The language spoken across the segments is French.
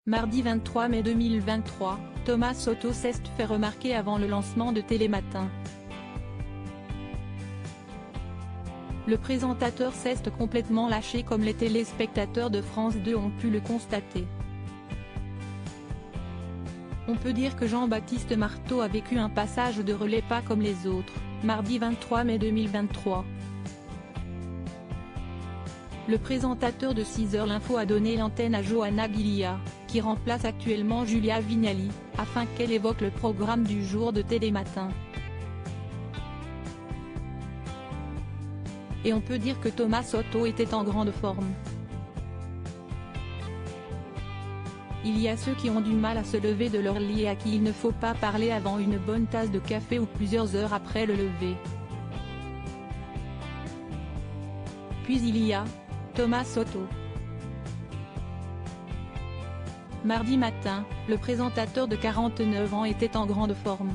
Mardi 23 mai 2023, Thomas Soto s'est fait remarquer avant le lancement de Télématin. Le présentateur s'est complètement lâché comme les téléspectateurs de France 2 ont pu le constater. On peut dire que Jean-Baptiste Marteau a vécu un passage de relais pas comme les autres, mardi 23 mai 2023. Le présentateur de 6h L'Info a donné l'antenne à Johanna Gilliat, qui remplace actuellement Julia Vignali, afin qu'elle évoque le programme du jour de Télématin. Et on peut dire que Thomas Soto était en grande forme. Il y a ceux qui ont du mal à se lever de leur lit et à qui il ne faut pas parler avant une bonne tasse de café ou plusieurs heures après le lever. Puis il y a Thomas Soto. Mardi matin, le présentateur de 49 ans était en grande forme.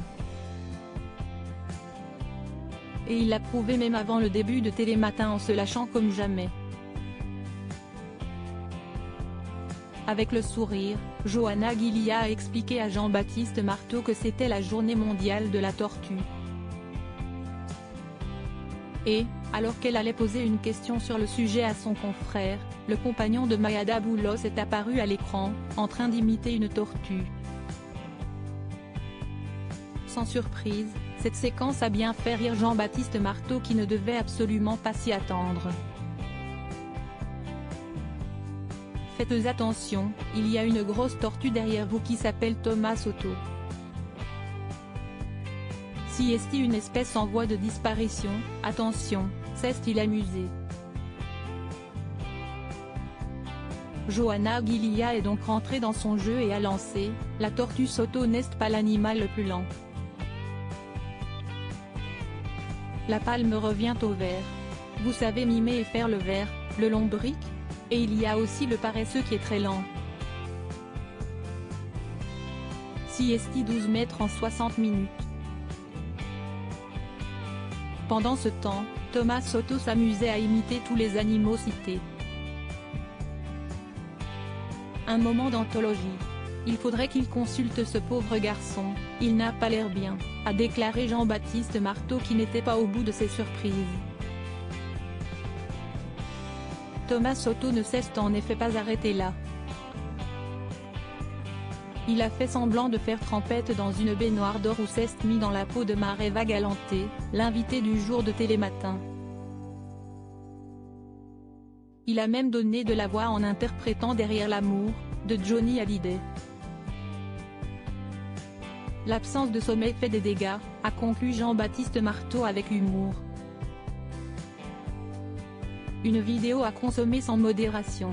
Et il l'a prouvé même avant le début de Télématin en se lâchant comme jamais. Avec le sourire, Johanna Gilliat a expliqué à Jean-Baptiste Marteau que c'était la journée mondiale de la tortue. Et, alors qu'elle allait poser une question sur le sujet à son confrère, le compagnon de Mayada Boulos est apparu à l'écran, en train d'imiter une tortue. Sans surprise, cette séquence a bien fait rire Jean-Baptiste Marteau qui ne devait absolument pas s'y attendre. Faites attention, il y a une grosse tortue derrière vous qui s'appelle Thomas Soto. Si est une espèce en voie de disparition, attention, s'est-il amusé. Johanna Gilliat est donc rentrée dans son jeu et a lancé « La tortue Soto n'est pas l'animal le plus lent ». La palme revient au vert. Vous savez mimer et faire le vert, le lombric ? Et il y a aussi le paresseux qui est très lent. Si est 12 mètres en 60 minutes. Pendant ce temps, Thomas Soto s'amusait à imiter tous les animaux cités. Un moment d'anthologie. Il faudrait qu'il consulte ce pauvre garçon, il n'a pas l'air bien, a déclaré Jean-Baptiste Marteau qui n'était pas au bout de ses surprises. Thomas Soto ne s'est en effet pas arrêté là. Il a fait semblant de faire trempette dans une baignoire d'or ou s'est mis dans la peau de Mareva Galanté, l'invité du jour de Télématin. Il a même donné de la voix en interprétant Derrière l'amour, de Johnny Hallyday. L'absence de sommeil fait des dégâts, a conclu Jean-Baptiste Marteau avec humour. Une vidéo à consommer sans modération.